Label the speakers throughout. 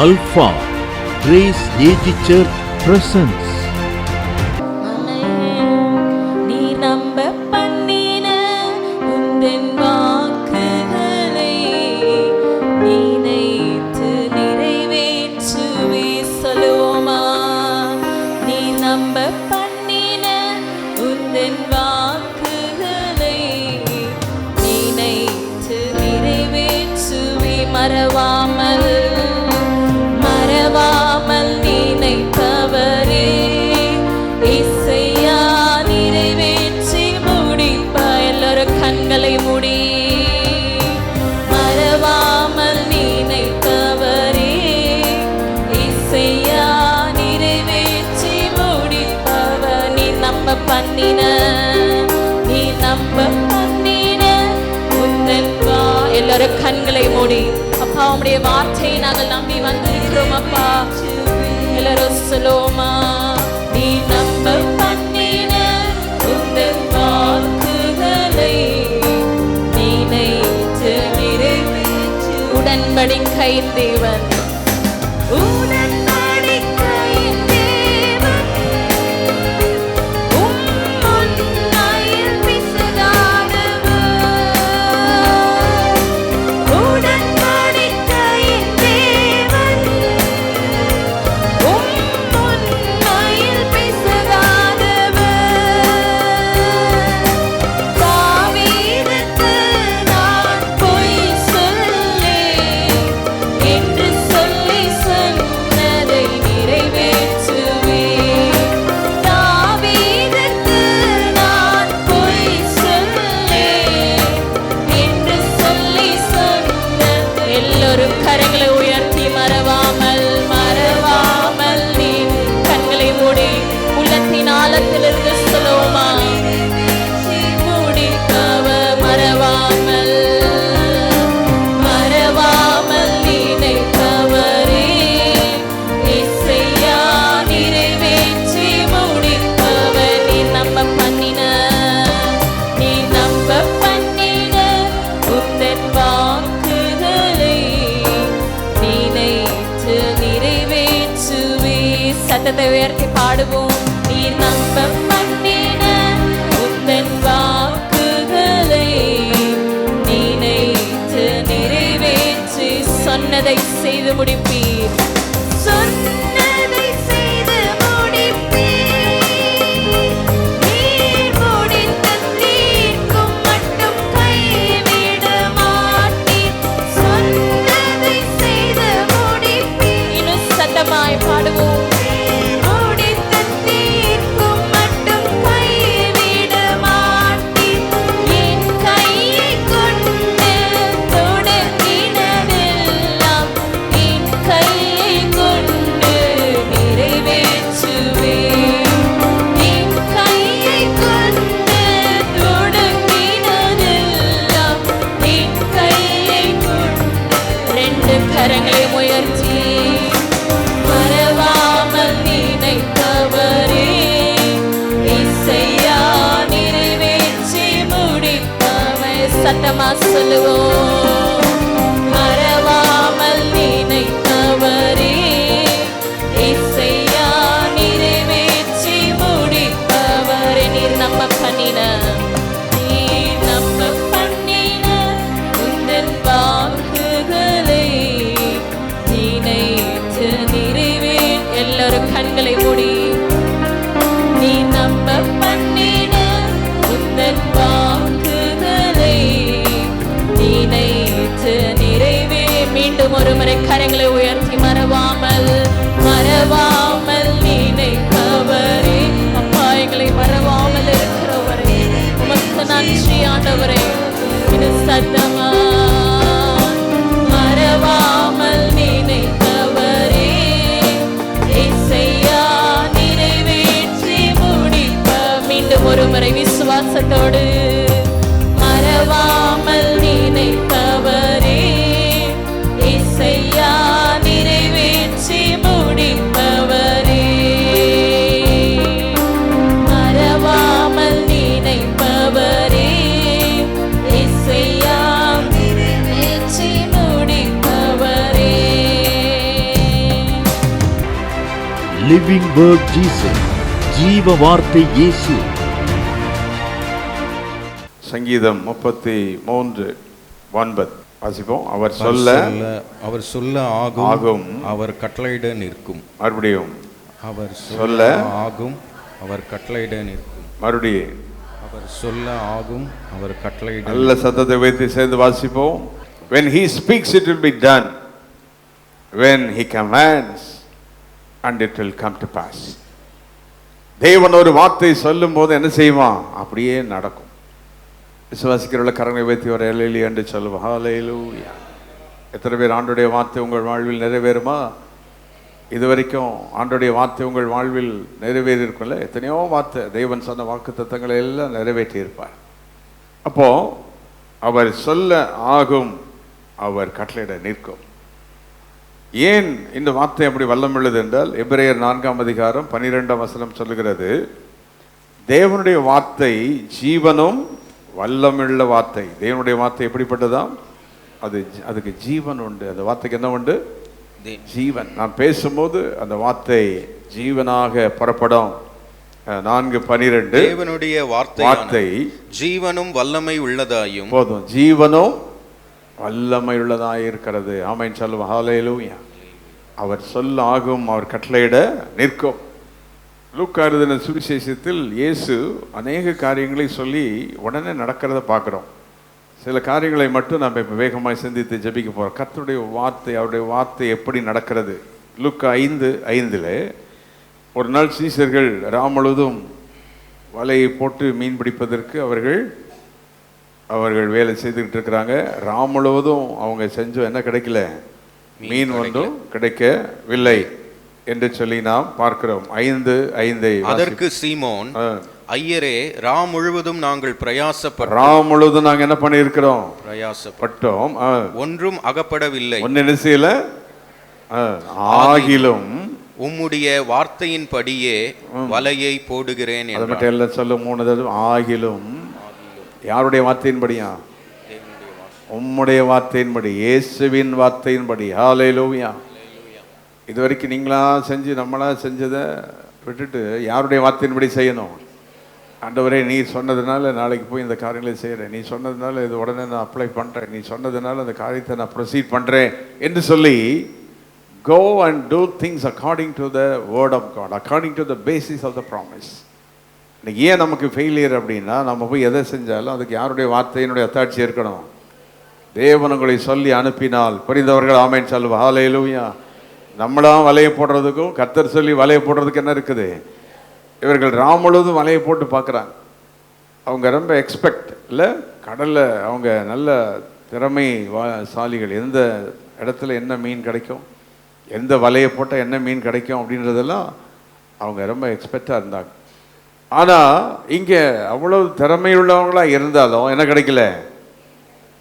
Speaker 1: Alpha Grace AG Church presents
Speaker 2: மறவாமல் நினைத்தவரே இசையா நிறைவேற்றி முடிப்பாய். எல்லாரும் கண்களை மூடி மறவாமல் நினைத்தவரே இசையா நிறைவேற்றி முடிப்பவர். நீ நம்ப பண்ணின உந்தன் எல்லாரும் கண்களை மூடி அப்பா உம்முடைய வார்த்தையை நாங்கள் நம்பி வந்திருக்கிறோம் அப்பா. எல்லாரும் சொல்லுவோமா, நீ நம்ப பண்ணின உந்தன் வாக்குகளை நினைத்து நிறைவேற்று. உடன்படிக்கையின் தேவன் சத்தத்தை உயர்த்தி பாடுவோம். நீ நம்ப பண்ணின உந்தன் வாக்குகளை நினைத்து நிறைவேற்றி சொன்னதை செய்து முடிப்பீர். சொன்னதை செய்து முடிப்பீர். நீர் முடித்து தீர்க்கும் மட்டும் கைவிட மாட்டீர். சொன்னதை செய்து முடிப்பீர். இன்னும் சத்தமாய் பாடுவோம். கரங்களை உயர்த்தி மறவாமல் நினைத்தவரே இசையா நிறைவேற்றி முடிப்பவர். சத்தமா சொல்லுவோம். மறவாமல் நினைத்தவரே இசையா நிறைவேற்றி முடிப்பவர். நீர் நம்ப பண்ணின உந்தன் வாக்குகளை எல்லாரும் கண்களை மூடி நீ நம்ப பண்ணின உந்தன் வாக்குகளை நினைத்து நிறைவே. மீண்டும் ஒரு முறை கரங்களை உயர்த்தி மறவாமல் நினைப்பவரே. அப்பா எங்களை மறவாமல் இருக்கிறவரே உமக்கு நன்றி ஆண்டவரே. இது சத்தமா மறவாமல் நினைத்தவரே இசையா நிறைவேற்றி முடிப்ப. மீண்டும் ஒரு முறை விசுவாசத்தோடு மறவாமல் நினைத்தவரே இசையா நிறைவேற்றி முடிப்பவரே. மறவாமல் நினைப்பவரே இசையா
Speaker 1: லிவிங் வேர்ட் ஜீசஸ், ஜீவ வார்த்தை இயேசு.
Speaker 3: சங்கீதம் 33:9 வாசிப்போம். அவர் சொல்ல ஆகும்,
Speaker 4: அவர் கட்டளையிட நிற்கும்.
Speaker 3: மறுபடியும்
Speaker 4: அவர் சொல்ல ஆகும், அவர் கட்டளையிட நிற்கும்.
Speaker 3: மறுபடியும்
Speaker 4: அவர் சொல்ல ஆகும், அவர் கட்டளையிட.
Speaker 3: நல்ல சத்தத்தை வைத்து சேர்ந்து வாசிப்போம். When he speaks it will be done, when he commands and it will come to pass. தேவன் ஒரு வார்த்தை சொல்லும் போது என்ன செய்வான்? அப்படியே நடக்கும். விசுவாசிக்கிறவர்கள் கரங்களை வைத்து ஒரு ஹல்லேலூயா என்று சொல்லுவோம். ஹல்லேலூயா. எத்தனை பேர் ஆண்டவருடைய வார்த்தை உங்கள் வாழ்வில் நிறைவேறுமா? இதுவரைக்கும் ஆண்டவருடைய வார்த்தை உங்கள் வாழ்வில் நிறைவேறி இருக்கும்ல. எத்தனையோ வார்த்தை தேவன் சொன்ன வாக்குத்தத்தங்களை எல்லாம் நிறைவேற்றி இருப்பார். அப்போ அவர் சொல்ல ஆகும், அவர் கட்டளையிட நிற்கும். ஏன் இந்த வார்த்தை அப்படி வல்லமுள்ளது என்றால், எபிரேயர் 4:12 சொல்லுகிறது, தேவனுடைய வார்த்தை ஜீவனும் வல்லமுள்ள வார்த்தை. தேவனுடைய வார்த்தை எப்படிப்பட்டதாம்? அதுக்கு ஜீவன் உண்டு. அந்த வார்த்தைக்கு என்ன உண்டு? ஜீவன். நான் பேசும்போது அந்த வார்த்தை ஜீவனாக புறப்படும். 4:12
Speaker 4: தேவனுடைய வார்த்தை ஜீவனும் வல்லமை உள்ளதாயும்.
Speaker 3: போதும், ஜீவனும் வல்லமை உள்ளதாய் இருக்கிறது. ஆமென் சொல்லுவோம். ஹல்லேலூயா. அவர் சொல்ல ஆகும், அவர் கட்டளையிட நிற்கும். லூக்கா எழுதின சுவிசேஷத்தில் இயேசு அநேக காரியங்களை சொல்லி உடனே நடக்கிறத பார்க்குறோம். சில காரியங்களை மட்டும் நம்ம இப்போ வேகமாக சிந்தித்து ஜெபிக்க போகிறோம். கர்த்தருடைய வார்த்தை, அவருடைய வார்த்தை எப்படி நடக்கிறது? லூக்கா 5:5 ஒரு நாள் சீசர்கள் முழுவதும் வலையை போட்டு மீன் பிடிப்பதற்கு அவர்கள் வேலை செய்துக்கிட்டு இருக்கிறாங்க. முழுவதும் அவங்க செஞ்சோம், என்ன கிடைக்கல? மீன் ஒன்றும் கிடைக்கவில்லை என்று சொல்லி நாம் பார்க்கிறோம். 5:5
Speaker 4: அதற்கு சீமோன், ஐயரே, ராம் முழுவதும் நாங்கள் பிரயாசப்பட்டோம்.
Speaker 3: ராம் முழுவதும் நாங்கள் என்ன பண்ணி இருக்கிறோம்?
Speaker 4: பிரயாசப்பட்டோம், ஒன்றும் அகப்படவில்லை.
Speaker 3: ஒன்னும் செய்யல. ஆகிலும்
Speaker 4: உம்முடைய வார்த்தையின்படியே வலையை போடுகிறேன்.
Speaker 3: அது மட்டும் எல்லாம் சொல்ல 3 தடவை. ஆகிலும் யாருடைய வார்த்தையின்படியா? உம்முடைய வார்த்தையின்படி, இயேசுவின் வார்த்தையின்படி. ஹல்லேலூயா. இது வரைக்கும் நீங்களா செஞ்சு நம்மளா செஞ்சதை விட்டுட்டு யாருடைய வார்த்தையின்படி செய்யணும். ஆண்டவரே, நீ சொன்னதுனால நாளைக்கு போய் இந்த காரியங்களை செய்கிறேன், நீ சொன்னதுனால இது உடனே நான் அப்ளை பண்ணுறேன், நீ சொன்னதுனால அந்த காரியத்தை நான் ப்ரொசீட் பண்ணுறேன் என்று சொல்லி go and do things according to the word of God, according to the basis of the promise. இன்னைக்கு ஏன் நமக்கு ஃபெயிலியர் அப்படின்னா, நம்ம போய் எதை செஞ்சாலும் அதுக்கு யாருடைய வார்த்தையினுடைய அத்தாட்சி இருக்கணும். தேவன் உங்களை சொல்லி அனுப்பினால் புரிந்தவர்கள் ஆமென் சொல்லுவா. ஹல்லேலூயா. நம்மளாம் வலையை போடுறதுக்கும் கர்த்தர் சொல்லி வலையை போடுறதுக்கு என்ன இருக்குது? இவர்கள் முழுவதும் வலையை போட்டு பார்க்குறாங்க. அவங்க ரொம்ப எக்ஸ்பெக்ட் இல்லை, கடலில் அவங்க நல்ல திறமைசாலிகள். எந்த இடத்துல என்ன மீன் கிடைக்கும், எந்த வலையை போட்டால் என்ன மீன் கிடைக்கும் அப்படின்றதெல்லாம் அவங்க ரொம்ப எக்ஸ்பெக்டாக இருந்தாங்க. ஆனால் இங்கே அவ்வளவு திறமையுள்ளவங்களாக இருந்தாலும் என்ன கிடைக்கல?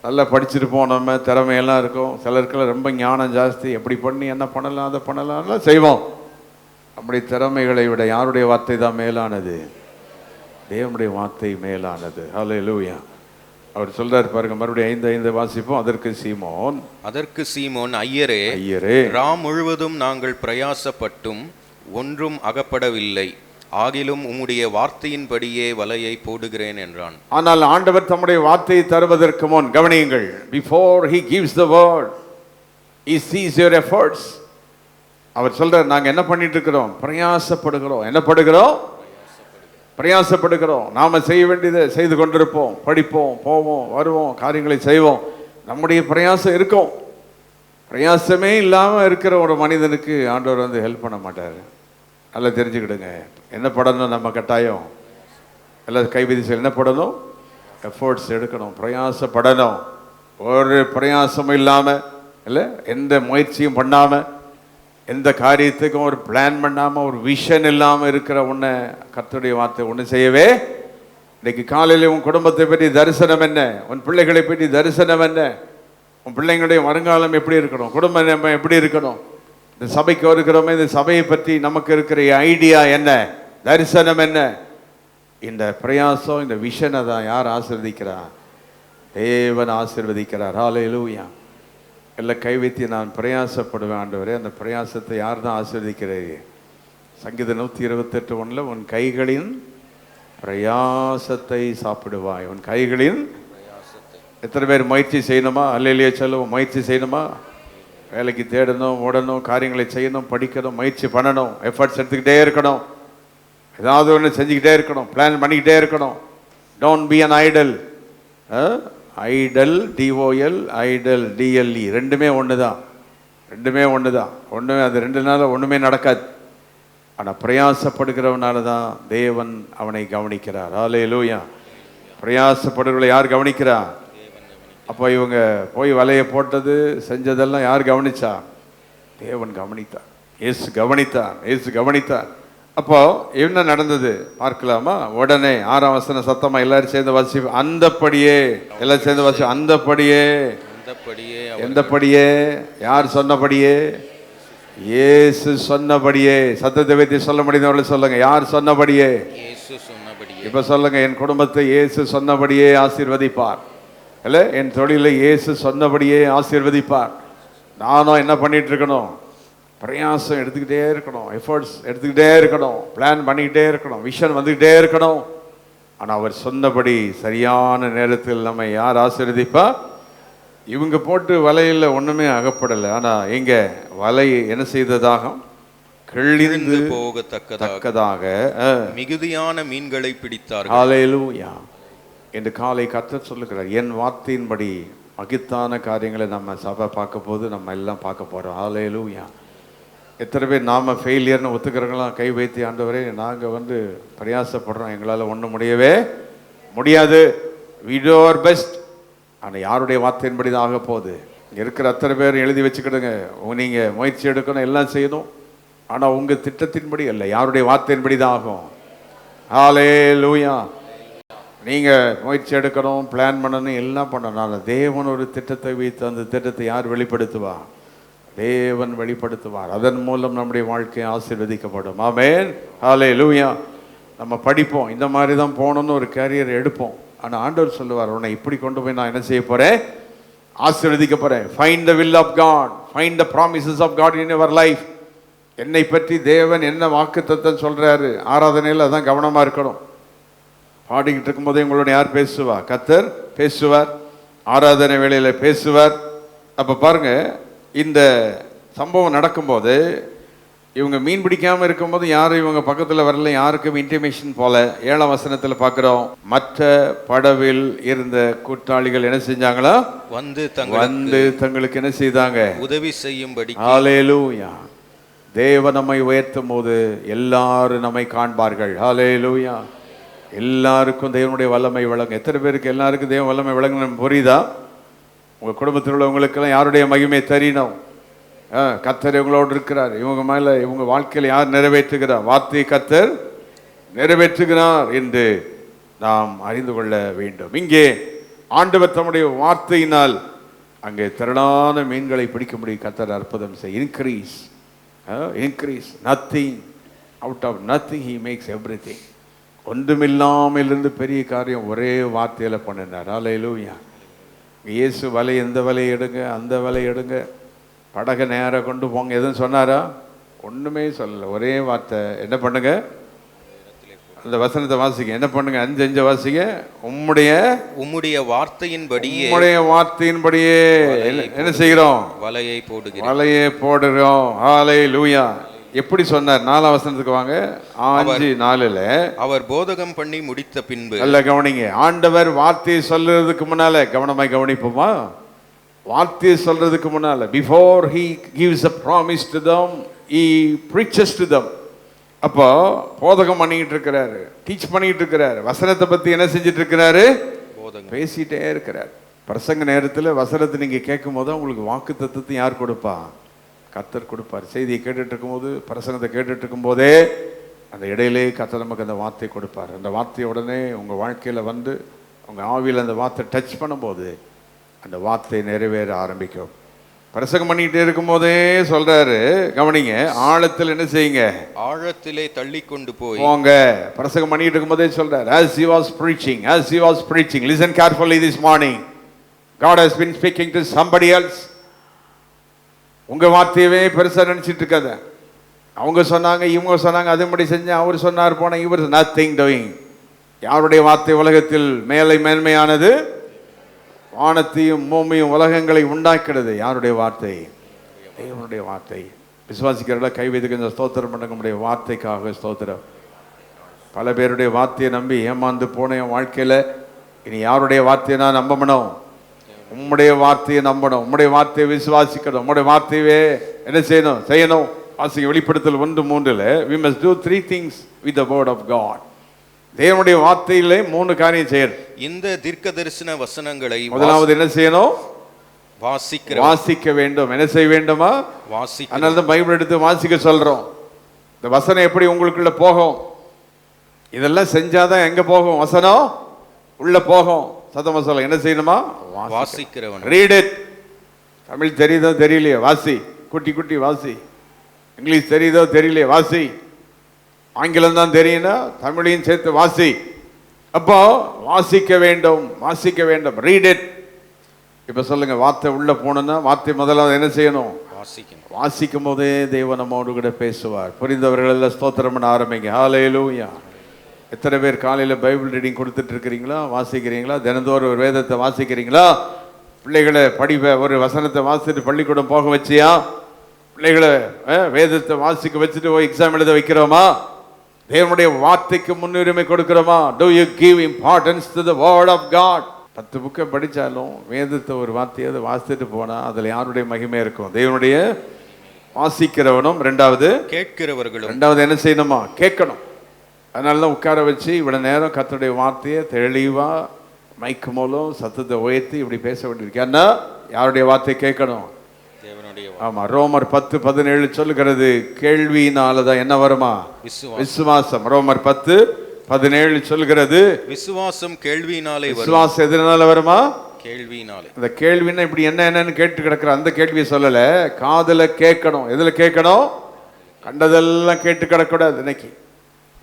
Speaker 3: நல்லா படிச்சிருப்போம், நம்ம திறமையெல்லாம் இருக்கும். சிலருக்கெல்லாம் ரொம்ப ஞானம் ஜாஸ்தி, எப்படி பண்ணி என்ன பண்ணலாம், அதை பண்ணலாம்லாம் செய்வோம். நம்முடைய திறமைகளை விட யாருடைய வார்த்தை தான் மேலானது? தேவனுடைய வார்த்தை மேலானது. ஹல்லேலூயா. அவர் சொல்றாரு பாருங்க, மறுபடியும் 5:5 வாசிப்போம். அதற்கு சீமோன், ஐயரே, ராம் முழுவதும் நாங்கள் பிரயாசப்பட்டும் ஒன்றும் அகப்படவில்லை, ஆகிலும் உம்முடைய வார்த்தையின்படியே வலையை போடுகிறேன் என்றான். ஆனால் ஆண்டவர் தம்முடைய வார்த்தையை தருவதற்கு முன் கவனியுங்கள், before he gives the word he sees your efforts. அவர் சொல்றார், நாங்க என்ன பண்ணிட்டு இருக்கிறோம்? பிரயாசப்படுகிறோம். என்ன படுகிறோம்? பிரயாசப்படுகிறோம். நாம செய்ய வேண்டியதை செய்து கொண்டிருப்போம், படிப்போம், போவோம், வருவோம், காரியங்களை செய்வோம். நம்முடைய பிரயாசம் இருக்கும். பிரயாசமே இல்லாம இருக்கிற ஒரு மனிதனுக்கு ஆண்டவர் ஹெல்ப் பண்ண மாட்டாரு. நல்லா தெரிஞ்சுக்கிடுங்க. என்ன படணும்? நம்ம கட்டாயம் எல்லாம் கைவிதி என்ன படணும்? எஃபோர்ட்ஸ் எடுக்கணும், பிரயாசப்படணும். ஒரு பிரயாசமும் இல்லாமல் இல்லை, எந்த முயற்சியும் பண்ணாமல், எந்த காரியத்துக்கும் ஒரு பிளான் பண்ணாமல், ஒரு விஷன் இல்லாமல் இருக்கிற உன்னை கர்த்தருடைய வார்த்தை ஒன்று செய்யவே. இன்னைக்கு காலையில் உன் குடும்பத்தை பற்றி தரிசனம் என்ன? உன் பிள்ளைகளை பற்றி தரிசனம் என்ன? உன் பிள்ளைங்களுடைய வருங்காலம் எப்படி இருக்கணும்? குடும்பம் நம்ம எப்படி இருக்கணும்? இந்த சபைக்கு வருகிறோமே, இந்த சபையை பற்றி நமக்கு இருக்கிற ஐடியா என்ன? தரிசனம் என்ன? இந்த பிரயாசம், இந்த விஷனை தான் யார் ஆசீர்வதிக்கிறார்? தேவன் ஆசீர்வதிக்கிறார். ஹல்லேலூயா. எல்லாம் கை வைத்து நான் பிரயாசப்படுவேன் ஆண்டவரே. அந்த பிரயாசத்தை யார் தான் ஆசீர்வதிக்கிறீர்? சங்கீதம் 128:1 உன் கைகளின் பிரயாசத்தை சாப்பிடுவாய். உன் கைகளின் எத்தனை பேர் முயற்சி செய்யணுமா? அல்லேலூயா சொல்லுவோம். முயற்சி செய்யணுமா? வேலைக்கு தேடணும், ஓடணும், காரியங்களை செய்யணும், படிக்கணும், முயற்சி பண்ணணும், எஃபர்ட்ஸ் எடுத்துக்கிட்டே இருக்கணும், ஏதாவது ஒன்று செஞ்சுக்கிட்டே இருக்கணும், பிளான் பண்ணிக்கிட்டே இருக்கணும். Don't be an Idol. Idol TOL, Idol TLE, ரெண்டுமே ஒன்று தான். ஒன்றுமே அது 2 நாள் ஒன்றுமே நடக்காது. ஆனால் பிரயாசப்படுகிறவனால தான் தேவன் அவனை கவனிக்கிறார். ஹல்லேலூயா. பிரயாசப்படுகிறவர்களை யார் கவனிக்கிறா? அப்போ இவங்க போய் வலையை போட்டது செஞ்சதெல்லாம் யார் கவனிச்சா? தேவன் கவனித்தார். இயேசு கவனித்தார். அப்போ என்ன நடந்தது பார்க்கலாமா? உடனே 6ஆம் வசனம் சத்தமா எல்லாரும் சேர்ந்து வாசி. அந்தப்படியே, எல்லாரும் சேர்ந்து வாசி. அந்தப்படியே. எந்தப்படியே? யார் சொன்னபடியே? இயேசு சொன்னபடியே. சத்தத்தை வைத்து சொல்ல முடியுதவர்களை சொல்லுங்க. யார் சொன்னபடியே? இப்ப சொல்லுங்க. என் குடும்பத்தை இயேசு சொன்னபடியே ஆசீர்வதிப்பார். இல்லை, என் தொழிலை இயேசு சொன்னபடியே ஆசீர்வதிப்பார். நானும் என்ன பண்ணிட்டு இருக்கணும்? பிரயாசம் எடுத்துக்கிட்டே இருக்கணும், எஃபர்ட்ஸ் எடுத்துக்கிட்டே இருக்கணும், பிளான் பண்ணிக்கிட்டே இருக்கணும், விஷன் வந்துக்கிட்டே இருக்கணும். ஆனால் அவர் சொன்னபடி சரியான நேரத்தில் நம்ம யார் ஆசீர்வதிப்பா? இவங்க போட்டு வலையில் ஒன்றுமே அகப்படலை. ஆனால் எங்க வலை என்ன செய்ததாக? கிழிந்து போகத்தக்கதாக
Speaker 4: மிகுதியான மீன்களை பிடித்தார்கள்.
Speaker 3: ஹல்லேலூயா. என்று காலை கர்த்தர் சொல்லுகிறார். என் வார்த்தையின்படி மகித்தான காரியங்களை நம்ம சபை பார்க்க போது நம்ம எல்லாம் பார்க்க போகிறோம். ஹல்லேலூயா. எத்தனை பேர் நாம் ஃபெயிலியர்னு ஒத்துக்கிறவங்களாம் கை வைத்து, ஆண்டவரே நாங்கள் பிரயாசப்படுறோம், எங்களால் ஒன்றும் முடியவே முடியாது, we do our best. ஆனால் யாருடைய வார்த்தையின்படி தான் ஆக போகுது? இங்கே இருக்கிற அத்தனை பேர் எழுதி வச்சுக்கிடுங்க. நீங்கள் முயற்சி எடுக்கணும், எல்லாம் செய்யணும். ஆனால் உங்கள் திட்டத்தின்படி அல்ல, யாருடைய வார்த்தையின்படி தான் ஆகும். ஹல்லேலூயா. நீங்கள் முயற்சி எடுக்கணும், பிளான் பண்ணணும், எல்லாம் பண்ணணும். ஆனால் தேவன் ஒரு திட்டத்தை வைத்து அந்த திட்டத்தை யார் வெளிப்படுத்துவா? தேவன் வெளிப்படுத்துவார். அதன் மூலம் நம்முடைய வாழ்க்கை ஆசீர்வதிக்கப்படும். ஆமென். ஹல்லேலூயா. நம்ம படிப்போம், இந்த மாதிரி தான் போகணும்னு ஒரு கேரியர் எடுப்போம். ஆனால் ஆண்டவர் சொல்லுவார், உன்னை இப்படி கொண்டு போய் நான் என்ன செய்ய போகிறேன்? ஆசீர்வதிக்க போகிறேன். Find the will of God, find the promises of God in your life. என்னை பற்றி தேவன் என்ன வாக்குத்தத்தம் சொல்கிறாரு? ஆராதனையில் அதான் கவனமாக இருக்கணும். பாடிக்கிட்டு இருக்கும்போதே உங்களோட யார் பேசுவா? கர்த்தர் பேசுவார். ஆராதனை வேளையில் பேசுவார். அப்போ பாருங்க, இந்த சம்பவம் நடக்கும்போது இவங்க மீன் பிடிக்காமல் இருக்கும்போது யாரும் இவங்க பக்கத்தில் வரல, யாருக்கும் இன்டிமேஷன் போல. 7ஆம் வசனத்தில் பார்க்குறோம், மற்ற படவில் இருந்த கூட்டாளிகள் என்ன செஞ்சாங்களா? வந்து தங்களுக்கு என்ன செய்தாங்க? உதவி செய்யும்படி. ஹல்லேலூயா. தேவன் நம்மை உயர்த்தும் போது எல்லாரும் நம்மை காண்பார்கள். ஹல்லேலூயா. எல்லாருக்கும் தேவனுடைய வல்லமை வழங்க. எத்தனை பேருக்கு எல்லாருக்கும் தேவ வல்லமை வழங்கணும் புரியுதா? உங்கள் குடும்பத்தில் உள்ளவங்களுக்கெல்லாம் யாருடைய மகிமை தெரியணும். கர்த்தர் இவங்களோடு இருக்கிறார். இவங்க மேலே இவங்க வாழ்க்கையில் யார் நிறைவேற்றுகிறார்? வார்த்தை கர்த்தர் நிறைவேற்றுகிறார் என்று நாம் அறிந்து கொள்ள வேண்டும். இங்கே ஆண்டவர் தம்முடைய வார்த்தையினால் அங்கே திரளான மீன்களை பிடிக்க முடியும். கர்த்தர் அற்புதம் செய். Increase nothing, out of nothing he makes everything. ஒன்றுமில்லாமல் இருந்து பெரிய காரியம் ஒரே வார்த்தையில் பண்ணினார். ஹல்லேலூயா. இயேசு வலை, எந்த வலையை எடுங்க, அந்த வலையை எடுங்க, படகை நேராக கொண்டு போங்க, எதுவும் சொன்னாரா? ஒன்றுமே சொல்லலை. ஒரே வார்த்தை. என்ன பண்ணுங்க? அந்த வசனத்தை வாசிங்க. என்ன பண்ணுங்க? 5 வாசிங்க. உம்முடைய வார்த்தையின்படியே என்ன செய்கிறோம்? வலையை போடுகிறோம். ஹல்லேலூயா. எப்படி சொன்னார்? 4ஆம் வசனத்துக்கு வாங்க. 5:4
Speaker 4: அவர் போதகம் பண்ணி முடித்த பின்பு.
Speaker 3: நல்ல கவனிங்க. ஆண்டவர் வார்த்தையை சொல்றதுக்கு முன்னால, கவனமாய் கவனிப்போமா? வார்த்தையை சொல்றதுக்கு முன்னால, before he gives a promise to them, he preaches to them. அப்போ போதகம் பண்ணிக்கிட்டு இருக்கிறாரு, டீச் பண்ணிக்கிட்டு இருக்கிறாரு, வசனத்தை பத்தி என்ன செஞ்சிட்டு இருக்கிறாரு? பேசிட்டே இருக்கிறார். பிரசங்க நேரத்தில் வசனத்தை நீங்க கேட்கும் போது உங்களுக்கு வாக்கு தத்துவத்தை யார் கொடுப்பா? கர்த்தர் கொடுப்பார். செய்தியை கேட்டுட்டு இருக்கும்போது, பிரசங்கத்தை கேட்டுட்டு இருக்கும் போதே அந்த இடையிலே கர்த்தர் நமக்கு அந்த வார்த்தை கொடுப்பார். அந்த வார்த்தை உடனே உங்க வாழ்க்கையில வந்து உங்க ஆவியில் அந்த வார்த்தை டச் பண்ணும்போது அந்த வார்த்தை நிறைவேற ஆரம்பிக்கும். பிரசங்கம் பண்ணிக்கிட்டே இருக்கும் போதே சொல்றாரு, கவனிங்க, ஆழத்தில் என்ன செய்யுங்க?
Speaker 4: ஆழத்திலே தள்ளி கொண்டு
Speaker 3: போங்க. பிரசங்கம் பண்ணிட்டு இருக்கும் போதே சொல்றாரு, as he was preaching, listen carefully this morning, God has been speaking to somebody else. உங்க வார்த்தையவே பெருசா நினைச்சிட்டு இருக்காத. அவங்க சொன்னாங்க, இவங்க சொன்னாங்க, அதுபடி செஞ்சேன், அவர் சொன்னார் போன, இவர் நத்திங் டூயிங். யாருடைய வார்த்தை உலகத்தில் மேன்மையானது? வானத்தையும் பூமியும் உலகங்களை உண்டாக்கிறது யாருடைய வார்த்தை? தேவனுடைய வார்த்தை. விசுவாசிக்கிறவர்கள கை வைத்து கொஞ்சம் ஸ்தோத்திரம் பண்ணுங்க. நம்முடைய வார்த்தைக்காக ஸ்தோத்திரம். பல பேருடைய வார்த்தையை நம்பி ஏமாந்து போன என் வாழ்க்கையில் இனி யாருடைய வார்த்தையை நான் நம்பணும்? உம்முடைய வார்த்தையை நம்பணும். உம்முடைய வார்த்தையை விசுவாசிக்கணும். உம்முடைய வார்த்தையே என்ன செய்யணும்? வாசிக்க வெளிப்படுத்தல் 1:3 we must do 3 things with the word of God. தேவனுடைய வார்த்தையிலே 3 காரியம் செய்யணும்.
Speaker 4: இந்த தீர்க்கதரிசன வசனங்களை
Speaker 3: முதலாவது என்ன செய்யணும்?
Speaker 4: வாசிக்க
Speaker 3: வேண்டும். என்ன செய்ய வேண்டுமா? வாசிக்க. அதனால தான் பைபிள் எடுத்து வாசிக்க சொல்றோம். இந்த வசனம் எப்படி உங்களுக்குள்ள போகும்? இதெல்லாம் செஞ்சாதான் எங்க போகும்? வசனம் உள்ள போகும். சத்தமா சொல்ல என்ன செய்யணுமா?
Speaker 4: வாசிக்கிறவன்.
Speaker 3: Read it. தமிழ் தெரியுதோ தெரியலையே வாசி. குட்டி வாசி. இங்கிலீஷ் தெரியுதோ தெரியலையே வாசி. ஆங்கிலம் தான் தெரியும்னா தமிழையும் சேர்த்து வாசி. அப்போ வாசிக்க வேண்டும். Read it. இப்ப சொல்லுங்க, வார்த்தை உள்ள போனோம்னா வார்த்தை முதலாவது என்ன செய்யணும்? வாசிக்கும் போதே தேவன் நம்மோடு கூட பேசுவார். புரிந்தவர்கள் எல்லாம் ஸ்தோத்திரம் பண்ண ஆரம்பிங்க. ஹல்லேலூயா. எத்தனை பேர் காலையில பைபிள் ரீடிங் கொடுத்துட்டு இருக்கிறீங்களா? வாசிக்கிறீங்களா? தினந்தோறும் ஒரு வேதத்தை வாசிக்கிறீங்களா? பிள்ளைகளை ஒரு வசனத்தை வாசிட்டு பள்ளிக்கூடம் போக வச்சியா? பிள்ளைகளை வேதத்தை வாசிக்க வச்சுட்டு எக்ஸாம் எழுத வைக்கிறோமா? தேவனுடைய வார்த்தைக்கு முன்னுரிமை கொடுக்கிறோமா? Do you give importance to the word of God? 10 புக்கை படித்தாலும் வேதத்தை ஒரு வார்த்தையாவது வாசித்துட்டு போனால் அதில் யாருடைய மகிமை இருக்கும்? தேவனுடைய வாசிக்கிறவனும், ரெண்டாவது
Speaker 4: கேட்கிறவர்களும்.
Speaker 3: ரெண்டாவது என்ன செய்யணுமா? கேட்கணும். அதனால தான் உட்கார வச்சு இவ்வளோ நேரம் கர்த்தருடைய வார்த்தையை தெளிவாக மைக்கு மூலம் சத்தத்தை உயர்த்தி இப்படி பேச வேண்டியிருக்கு. ஏன்னா யாருடைய வார்த்தை கேட்கணும்? ஆமா. ரோமர் 10:17 சொல்லுகிறது, கேள்வியினால தான் என்ன வருமா? விசுவாசம். ரோமர் 10:17 சொல்கிறது, விசுவாசம் கேள்வியினாலே வரும். விசுவாசம் எதனால வருமா? கேள்வியினாலே. அந்த கேள்வின்னா இப்படி என்னன்னு கேட்டு கிடக்குற அந்த கேள்வியை சொல்லல, காதுல கேட்கணும். எதுல கேட்கணும்? கண்டதெல்லாம் கேட்டு கிடக்கூடாது. இன்னைக்கு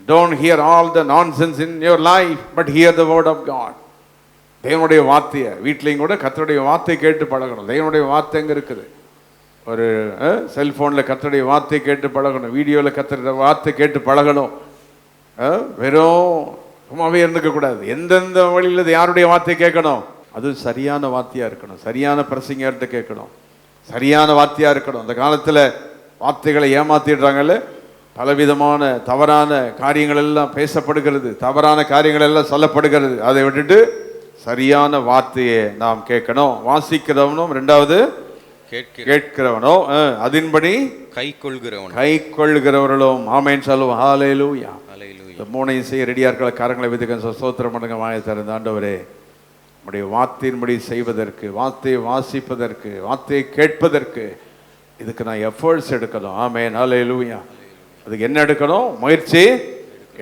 Speaker 3: don't hear all the nonsense in your life, but hear the word of God. தேவனுடைய வார்த்தையை வீட்லையும் கூட கர்த்தருடைய வார்த்தை கேட்டு பழகணும். தேவனுடைய வார்த்தை எங்க இருக்குது? ஒரு செல்போனில் கர்த்தருடைய வார்த்தை கேட்டு பழகணும். வீடியோவில் கர்த்தருடைய வார்த்தை கேட்டு பழகணும். வெறும் சும்மாவே இருந்துக்க கூடாது. எந்தெந்த வழியில் யாருடைய வார்த்தை கேட்கணும்? அது சரியான வார்த்தையாக இருக்கணும். சரியான பிரசங்கர்கிட்ட கேட்கணும். சரியான வார்த்தையாக இருக்கணும். அந்த காலத்தில் வார்த்தைகளை ஏமாத்திடுறாங்கல்ல, பலவிதமான தவறான காரியங்கள் எல்லாம் பேசப்படுகிறது, தவறான காரியங்கள் எல்லாம் சொல்லப்படுகிறது. அதை விட்டுட்டு சரியான வார்த்தையை நாம் கேட்கணும். வாசிக்கிறவனும், ரெண்டாவது கேட்கிறவனோ, அதன்படி கை கொள்கிறவர்களும். ஆமென் சொல்லுவோம். ஹல்லேலூயா. இந்த மூணையும் செய்ய ரெடியா இருக்கிற காரங்களை விதுக்க ஸ்தோத்திரம் பண்ணுங்க. வாயை திறந்து, ஆண்டவரே நம்முடைய வார்த்தையின்படி செய்வதற்கு, வார்த்தையை வாசிப்பதற்கு, வார்த்தையை கேட்பதற்கு இதுக்கு நான் எஃபர்ட்ஸ் எடுக்கணும். ஆமென். ஹல்லேலூயா. அதுக்கு என்ன எடுக்கணும்? முயற்சி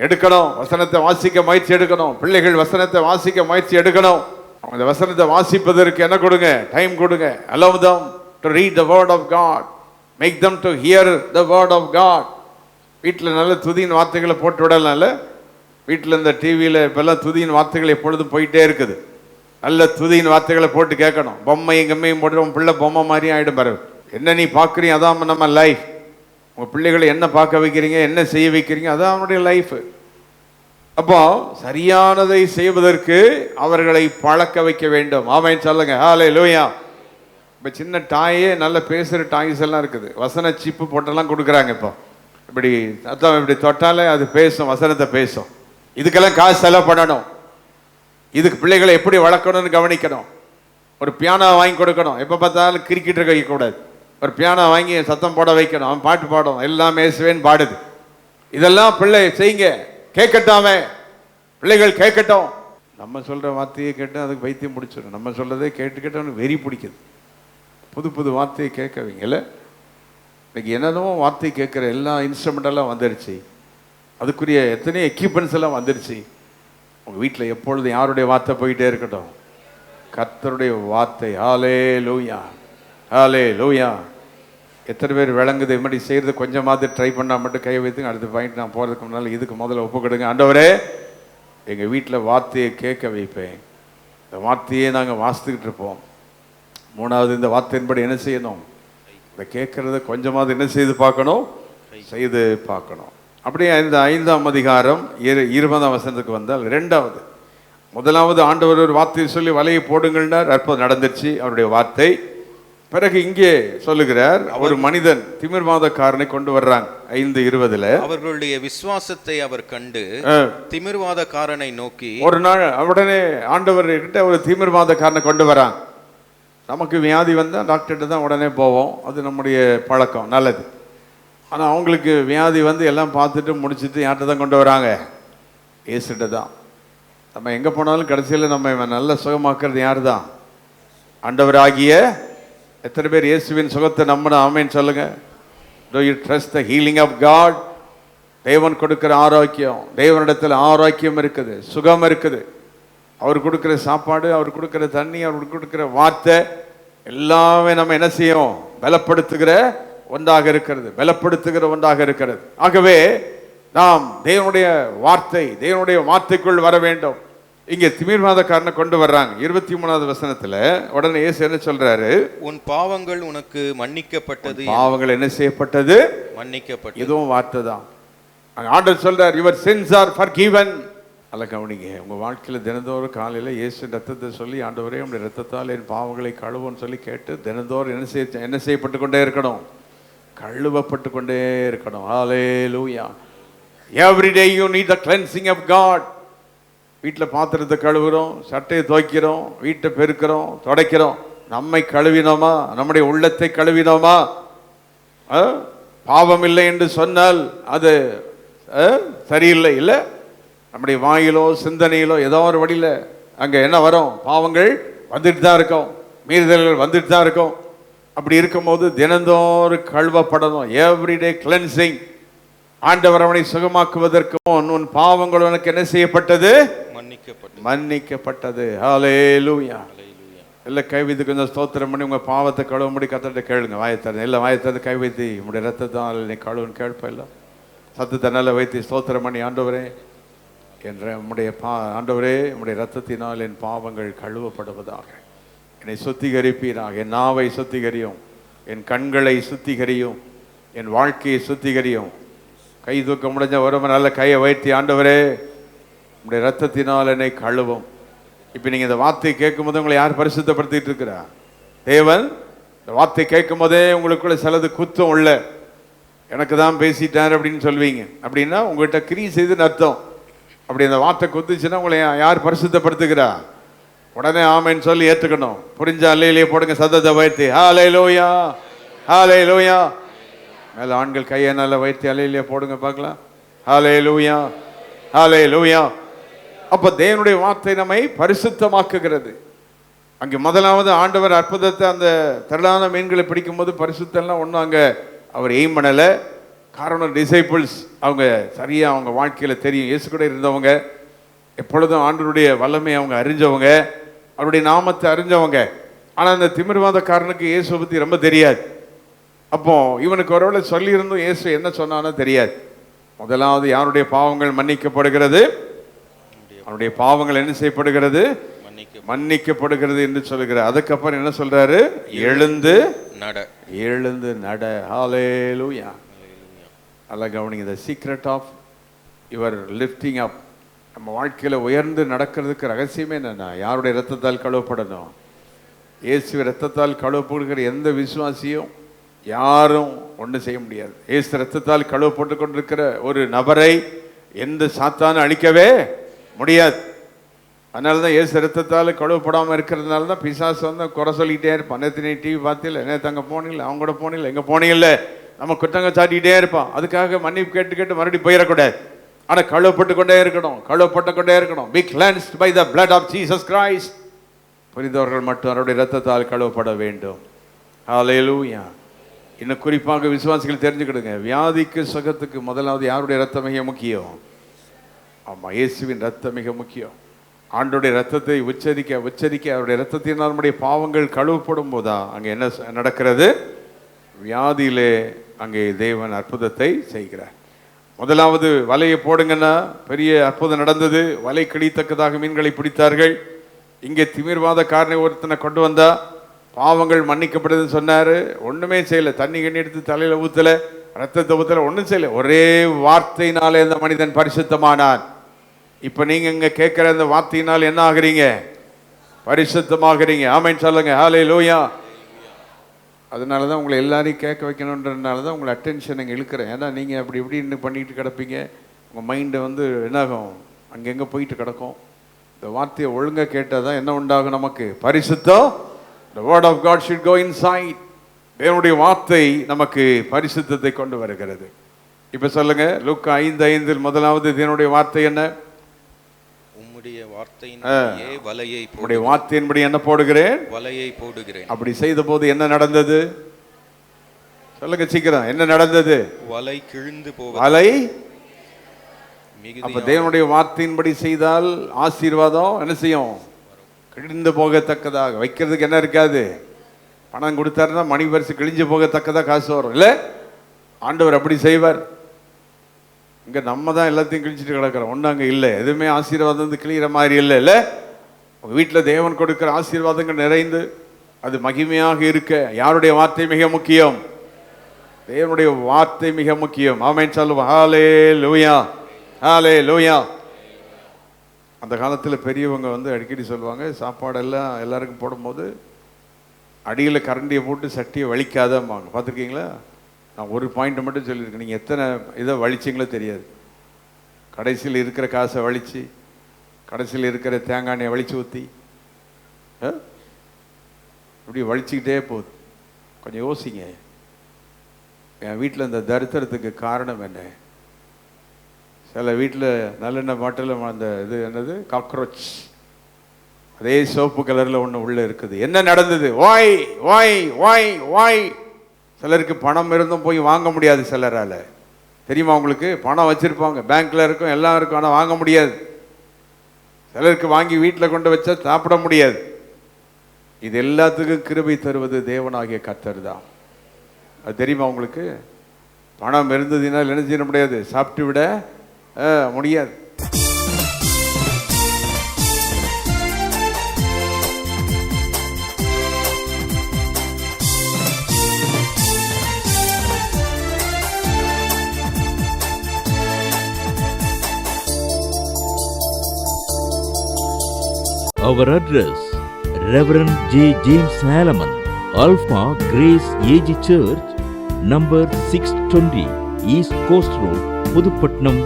Speaker 3: எடுக்கணும். வசனத்தை வாசிக்க முயற்சி எடுக்கணும். பிள்ளைகள் வசனத்தை வாசிக்க முயற்சி எடுக்கணும். அந்த வசனத்தை வாசிப்பதற்கு என்ன கொடுங்க? டைம் கொடுங்க. allow them to read the word of God. Make them to hear the word of God. வீட்டில் நல்ல துதியின் வார்த்தைகளை போட்டு விடலாம்ல. வீட்டில் இந்த டிவியில் இப்போல்லாம் துதியின் வார்த்தைகள் எப்பொழுதும் போயிட்டே இருக்குது. நல்ல துதியின் வார்த்தைகளை போட்டு கேட்கணும். பொம்மையும் கம்மையும் போட்டு பிள்ளை பொம்மை மாதிரியும் ஆகிடும். பாரு, என்ன நீ பார்க்குறீங்க அதான் நம்ம லைஃப். உங்கள் பிள்ளைகளை என்ன பார்க்க வைக்கிறீங்க, என்ன செய்ய வைக்கிறீங்க, அதான் அவனுடைய லைஃப். அப்போ சரியானதை செய்வதற்கு அவர்களை பழக்க வைக்க வேண்டும். ஆமென் சொல்லுங்க. ஹல்லேலூயா. இப்போ சின்ன டாயே நல்ல பேசுகிற டாய்ஸ் எல்லாம் இருக்குது. வசன சிப்பு போட்டெல்லாம் கொடுக்குறாங்க. இப்போ இப்படி அதான் இப்படி தொட்டாலே அது பேசும், வசனத்தை பேசும். இதுக்கெல்லாம் காசு செலவு பண்ணணும். இதுக்கு பிள்ளைகளை எப்படி வளர்க்கணும்னு கவனிக்கணும். ஒரு பியானோ வாங்கி கொடுக்கணும். எப்போ பார்த்தாலும் கிரிக்கெட்டர் வைக்கக்கூடாது. ஒரு பியானோ வாங்கி சத்தம் போட வைக்கணும். அவன் பாட்டு பாடும், எல்லாம் மேசுவேன்னு பாடுது. இதெல்லாம் பிள்ளை செய்யுங்க. கேட்கட்டாமே, பிள்ளைகள் கேட்கட்டும். நம்ம சொல்கிற வார்த்தையை கேட்டு அதுக்கு வைத்தியம் பிடிச்சிடும். நம்ம சொல்கிறதே கேட்டு அவனுக்கு வெறி பிடிக்குது. புது புது வார்த்தையை கேட்க வைங்கல. இன்னைக்கு என்னென்னமோ வார்த்தை கேட்குற எல்லா இன்ஸ்ட்ருமெண்டெல்லாம் வந்துடுச்சு. அதுக்குரிய எத்தனையோ எக்யூப்மெண்ட்ஸ் எல்லாம் வந்துடுச்சு. உங்கள் வீட்டில் எப்பொழுது யாருடைய வார்த்தை போயிட்டே இருக்கட்டும்? கர்த்தருடைய வார்த்தை. ஹல்லேலூயா. ஹல்லேலூயா. எத்தனை பேர் விளங்குது? இது மாதிரி செய்கிறது கொஞ்சமாவது ட்ரை பண்ணால் மட்டும் கை வைத்துங்க. அடுத்த பாயிண்ட் நான் போகிறதுக்கு முன்னால் இதுக்கு முதல்ல ஒப்புக்கொடுங்க. ஆண்டவரே, எங்கள் வீட்டில் வார்த்தையை கேட்க வைப்பேன். இந்த வார்த்தையே நாங்கள் வாசித்துக்கிட்டு இருப்போம். மூணாவது, இந்த வார்த்தையின்படி என்ன செய்யணும்? இந்த கேட்குறத கொஞ்சமாவது என்ன செய்து பார்க்கணும்? செய்து பார்க்கணும். அப்படியே இந்த 5ஆம் அதிகாரம் 20ஆம் வசனத்துக்கு வந்தால், இரண்டாவது, முதலாவது ஆண்டவர் ஒரு வார்த்தையை சொல்லி வலையை போடுங்கள்னார், அற்புதம் நடந்துச்சு அவருடைய வார்த்தை. பிறகு இங்கே சொல்லுகிறார், ஒரு மனிதன் திமிர்வாதக்காரனை கொண்டு வர்றாங்க 5:20.
Speaker 4: அவர்களுடைய விசுவாசத்தை அவர் கண்டு திமிர்வாதக்காரனை நோக்கி,
Speaker 3: ஒரு நாள் உடனே ஆண்டவர் கிட்ட ஒரு திமிர்வாதக்காரனை கொண்டு வராங்க. நமக்கு வியாதி வந்தால் டாக்டர்கிட்ட தான் உடனே போவோம், அது நம்முடைய பழக்கம், நல்லது. ஆனால் அவங்களுக்கு வியாதி வந்து எல்லாம் பார்த்துட்டு முடிச்சுட்டு யார்கிட்ட தான் கொண்டு வராங்க? இயேசுகிட்ட தான். நம்ம எங்கே போனாலும் கடைசியில் நம்ம நல்ல சுகமாக்குறது யார் தான்? ஆண்டவராகிய. எத்தனை பேர் இயேசுவின் சுகத்தை நம்பின ஆமேன்னு சொல்லுங்க. Do you trust the healing of God? தேவன் கொடுக்கிற ஆரோக்கியம், தேவனிடத்தில் ஆரோக்கியம் இருக்குது, சுகம் இருக்குது. அவர் கொடுக்குற சாப்பாடு, அவர் கொடுக்குற தண்ணி, அவர் கொடுக்குற வார்த்தை எல்லாமே நம்ம என்ன செய்யும்? பலப்படுத்துகிற ஒன்றாக இருக்கிறது, பலப்படுத்துகிற ஒன்றாக இருக்கிறது. ஆகவே நாம் தேவனுடைய வார்த்தைக்குள் வர வேண்டும். இங்கே திமிர்வாதக்காரனை கொண்டு வர்றாங்க 23வது வசனத்துல. உடனே இயேசு என்ன சொல்றாரு? உன்
Speaker 4: பாவங்கள் உனக்கு மன்னிக்கப்பட்டது.
Speaker 3: பாவங்கள் என்ன செய்யப்பட்டது?
Speaker 4: மன்னிக்கப்பட்டது.
Speaker 3: இதுவும் வார்த்தை தான். ஆண்டவர் சொல்றார், your sins are forgiven. அல்ல கவனிங்க, உங்க வாழ்க்கையில தினந்தோறும் காலையில இயேசு ரத்தத்தை சொல்லி, ஆண்டவரே உங்களுடைய ரத்தத்தால் என் பாவங்களை கழுவுன்னு சொல்லி கேட்டு தினந்தோறும் என்ன செய்யப்பட்டு கொண்டே இருக்கணும்? கழுவப்பட்டு கொண்டே இருக்கணும். ஹல்லேலூயா. Every day you need the cleansing of God. வீட்டில் பாத்திரத்தை கழுவுறோம், சட்டையை துவைக்கிறோம், வீட்டை பெருக்கிறோம், துடைக்கிறோம். நம்மை கழுவினோமா? நம்முடைய உள்ளத்தை கழுவினோமா? பாவம் இல்லை என்று சொன்னால் அது சரியில்லை. இல்லை, நம்முடைய வாயிலோ சிந்தனையிலோ ஏதோ ஒரு வழியில் அங்கே என்ன வரும்? பாவங்கள் வந்துட்டு தான் இருக்கும், மீறுதல்கள் வந்துட்டு தான் இருக்கும். அப்படி இருக்கும்போது தினந்தோறும் கழுவப்படணும். Everyday cleansing. ஆண்டவர் அவனை சுகமாக்குவதற்கு உன் பாவங்கள் உனக்கு என்ன செய்யப்பட்டது? மன்னிக்கப்பட்டது. ஹல்லேலூயா. இல்லை கைவித்து கொஞ்சம் ஸ்தோத்திரம் பண்ணி உங்கள் பாவத்தை கழுவும்படி கத்தட்ட கேளுங்க. வாயத்தரது இல்லை, வாயத்தரது கைவித்தி உங்களுடைய ரத்தத்தான் நீ கழுவுன்னு கேட்ப இல்லை. சத்தத்தை நல்லா வைத்து ஸ்தோத்திரம் பண்ணி, ஆண்டவரே என்ற ஆண்டவரே உம்முடைய ரத்தத்தினால் என் பாவங்கள் கழுவப்படுவதாக. என்னை சுத்திகரிப்பீராக. என் நாவை சுத்திகரியும், என் கண்களை சுத்திகரியும், என் வாழ்க்கையை சுத்திகரியும். கை தூக்க முடிஞ்ச ஒரு நல்ல கையை வைத்து, ஆண்டவரே உம்முடைய ரத்தத்தினால் என்னை கழுவும். இப்போ நீங்கள் இந்த வார்த்தையை கேட்கும் போது உங்களை யார் பரிசுத்தப்படுத்திட்டு இருக்கிறா? தேவன். இந்த வார்த்தை கேட்கும் போதே உங்களுக்குள்ள சிலது குத்தம் உள்ள, எனக்கு தான் பேசிட்டார் அப்படின்னு சொல்வீங்க. அப்படின்னா உங்கள்கிட்ட கிரி செய்துன்னு அர்த்தம். அப்படி அந்த வார்த்தை குத்துச்சுன்னா உங்களை யார் பரிசுத்தப்படுத்துகிறா? உடனே ஆமைன்னு சொல்லி ஏற்றுக்கணும். புரிஞ்சா அல்லையிலேயே போடுங்க, சத்தத்தை வைத்து ஹல்லேலூயா, ஹல்லேலூயா. மேலே ஆண்கள் கையை நல்லா வைத்து அல்லையிலேயே போடுங்க பார்க்கலாம். ஹல்லேலூயா, ஹல்லேலூயா. அப்போ தேவனுடைய வார்த்தை நம்மை பரிசுத்தமாக்குகிறது. அங்கே முதலாவது ஆண்டவர் அற்புதத்தை அந்த திரளான மீன்களை பிடிக்கும் போது பரிசுத்தம்லாம் ஒன்றும் அங்கே அவர் எய்ம் பண்ணலை. காரணம், டிசைபிள்ஸ் அவங்க சரியாக அவங்க வாழ்க்கையில் தெரியும், இயேசு கூட இருந்தவங்க, எப்பொழுதும் ஆண்டவருடைய வல்லமை அவங்க அறிஞ்சவங்க, அவருடைய நாமத்தை அறிஞ்சவங்க. ஆனால் அந்த திமிர்வாதக்காரனுக்கு இயேசுவை பற்றி ரொம்ப தெரியாது. அப்போ இவனுக்கு ஒருவேளை சொல்லியிருந்தும் இயேசு என்ன சொன்னானோ தெரியாது. முதலாவது யாருடைய பாவங்கள் மன்னிக்கப்படுகிறது? அவருடைய பாவங்கள் என்ன செய்யப்படுகிறது? மன்னிக்கப்படுகிறது என்று சொல்லுகிறார். அதுக்கப்புறம் என்ன சொல்றாரு? எழுந்து நட. ஹல்லேலூயா. அல்ல கவனிங்க, the secret of your lifting up. நம்ம வாழ்க்கையில் உயர்ந்து நடக்கிறதுக்கு ரகசியமே என்னன்னா, யாருடைய ரத்தத்தால் கழுவப்படணும்? இயேசு ரத்தத்தால் கழுவப்படுகிற எந்த விசுவாசியும் யாரும் ஒன்றும் செய்ய முடியாது. இயேசு ரத்தத்தால் கழுவப்பட்டு கொண்டிருக்கிற ஒரு நபரை எந்த சாத்தானும் அழிக்கவே முடியாது. அதனால தான் இயேசு ரத்தத்தால் கழுவப்படாமல் இருக்கிறதுனால தான் பிசாசு வந்து குறை சொல்லிக்கிட்டே இருப்பான். நேற்று டிவி பார்த்தில்ல, நேற்று அங்கே போனீங்களா, அவங்க கூட போனீங்களா, எங்கே போனீங்கல்ல, நம்ம குற்றங்க சாட்டிக்கிட்டே இருப்பான். அதுக்காக மன்னிப்பு கேட்டு மறுபடியும் போயிடக்கூடாது. ஆனால் கழுவப்பட்டு கொண்டே இருக்கணும். Be cleansed by the blood of Jesus Christ. புரிந்தவர்கள் மட்டும் அவருடைய ரத்தத்தால் கழுவப்பட வேண்டும். ஹல்லேலூயா. இன்னும் குறிப்பாக விசுவாசிகள் தெரிஞ்சுக்கிடுங்க, வியாதிக்கு சுகத்துக்கு முதலாவது யாருடைய ரத்தம் மிக முக்கியம்? ஆமாம், இயேசுவின் ரத்தம் மிக முக்கியம். ஆண்டோடைய ரத்தத்தை உச்சரிக்க அவருடைய ரத்தத்தினால் நம்முடைய பாவங்கள் கழுவப்படும் போதா அங்கே என்ன நடக்கிறது? வியாதியிலே அங்கே தேவன் அற்புதத்தை செய்கிறார். முதலாவது வலையை போடுங்கன்னா பெரிய அற்புதம் நடந்தது. வலை கிழித்தக்கதாக மீன்களை பிடித்தார்கள். இங்கே திமிர்வாதக்காரனை ஒருத்தனை கொண்டு வந்தா பாவங்கள் மன்னிக்கப்படுதுன்னு சொன்னார். ஒன்றுமே செய்யலை, தண்ணி கண்ணி எடுத்து தலையில் ஊற்றலை. ரத்தத்தை ஊத்தல, ஒன்றும் செய்யல, ஒரே வார்த்தையினாலே இந்த மனிதன் பரிசுத்தமானான். இப்ப நீங்க இங்க கேட்கிற அந்த வார்த்தையினால் என்ன ஆகுறீங்க? பரிசுத்தமாகறீங்க. ஆமென் சொல்லுங்க. ஹல்லேலூயா. அதனாலதான் உங்களை எல்லாரையும் கேட்க வைக்கணுன்றதுனாலதான் உங்களை அட்டென்ஷன் இங்கே இழுக்கிறேன். ஏன்னா நீங்க அப்படி இப்படின்னு பண்ணிட்டு கிடப்பீங்க. உங்க மைண்டை வந்து என்னாகும், அங்கெங்க போயிட்டு கிடக்கும். இந்த வார்த்தையை ஒழுங்கா கேட்டாதான் என்ன உண்டாகும்? நமக்கு பரிசுத்தம். The word of God should go inside. தேவனுடைய வார்த்தை நமக்கு பரிசுத்தத்தை கொண்டு வருகிறது. இப்ப சொல்லுங்க, லூக்கா 5:5 முதலாவது தேவனுடைய வார்த்தை என்ன?
Speaker 4: உம்முடைய வார்த்தையின்படியே வலையை போடுகிறேன்.
Speaker 3: உம்முடைய வார்த்தையின்படி என்ன போடுகிறேன்?
Speaker 4: வலையை போடுகிறேன்.
Speaker 3: அப்படி செய்த போது என்ன நடந்தது? சொல்லுங்க சீக்கிரம், என்ன நடந்தது?
Speaker 4: வலை கிழிந்து போவது.
Speaker 3: வலை.
Speaker 4: மிகுதியான
Speaker 3: அப்ப தேவனுடைய வார்த்தையின்படி செய்தால் ஆசீர்வாதம் என்ன செய்யும்? கிழிந்து போகத்தக்கதாக. வைக்கிறதுக்கு என்ன இருக்காது? பணம் கொடுத்தாருன்னா மணி பரிசு கிழிஞ்சு போகத்தக்கதா காசு வரும் இல்ல? ஆண்டவர் அப்படி செய்வார். இங்க நம்ம தான் எல்லாத்தையும் கிழிச்சிட்டு கிடக்கிறோம். ஒண்ணு அங்க இல்லை, எதுவுமே ஆசீர்வாதம் வந்து கிழிகிற மாதிரி இல்லை இல்ல? உங்க வீட்டில் தேவன் கொடுக்கிற ஆசீர்வாதங்கள் நிறைந்து அது மகிமையாக இருக்க யாருடைய வார்த்தை மிக முக்கியம்? தேவனுடைய வார்த்தை மிக முக்கியம். ஆமென் சொல்லுவோம். ஹல்லேலூயா, ஹல்லேலூயா. அந்த காலத்தில் பெரியவங்க வந்து அடிக்கடி சொல்லுவாங்க, சாப்பாடெல்லாம் எல்லாருக்கும் போடும்போது அடியில் கரண்டியை போட்டு சட்டியை வலிக்காதம்பாங்க. பார்த்துருக்கீங்களா? நான் ஒரு பாயிண்ட் மட்டும் சொல்லியிருக்கேன். நீங்கள் எத்தனை இதை வலிச்சிங்களோ தெரியாது. கடைசியில் இருக்கிற காசை வலிச்சு, கடைசியில் இருக்கிற தேங்காய் எண்ணெயை வலிச்சு ஊற்றி இப்படி வலிச்சுக்கிட்டே போகுது. கொஞ்சம் யோசிங்க. என் வீட்டில் இந்த தரித்திரத்துக்கு காரணம் என்ன? சில வீட்டில் நல்லெண்ணெய் பாட்டில் அந்த இது என்னது காக்ரோச், அதே சோப்பு கலரில் ஒன்று உள்ளே இருக்குது. என்ன நடந்தது? வாய் வாய் வாய் வாய். சிலருக்கு பணம் இருந்தும் போய் வாங்க முடியாது சிலரால். தெரியுமா உங்களுக்கு? பணம் வச்சுருப்பாங்க, பேங்க்கில் இருக்கும், எல்லாம் இருக்கும், ஆனால் வாங்க முடியாது. சிலருக்கு வாங்கி வீட்டில் கொண்டு வச்சா சாப்பிட முடியாது. இது எல்லாத்துக்கும் கிருபை தருவது தேவனாகிய கர்த்தர் தான். அது தெரியுமா உங்களுக்கு? பணம் இருந்ததுனால் என்ன செய்ய முடியாது? சாப்பிட்டு விட முடியாது.
Speaker 1: Our address, Reverend J. James Salaman, Alpha Grace AG Church, number 620, East Coast Road, Pudupatnam,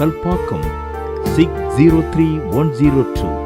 Speaker 1: Kalpakkam, 603102.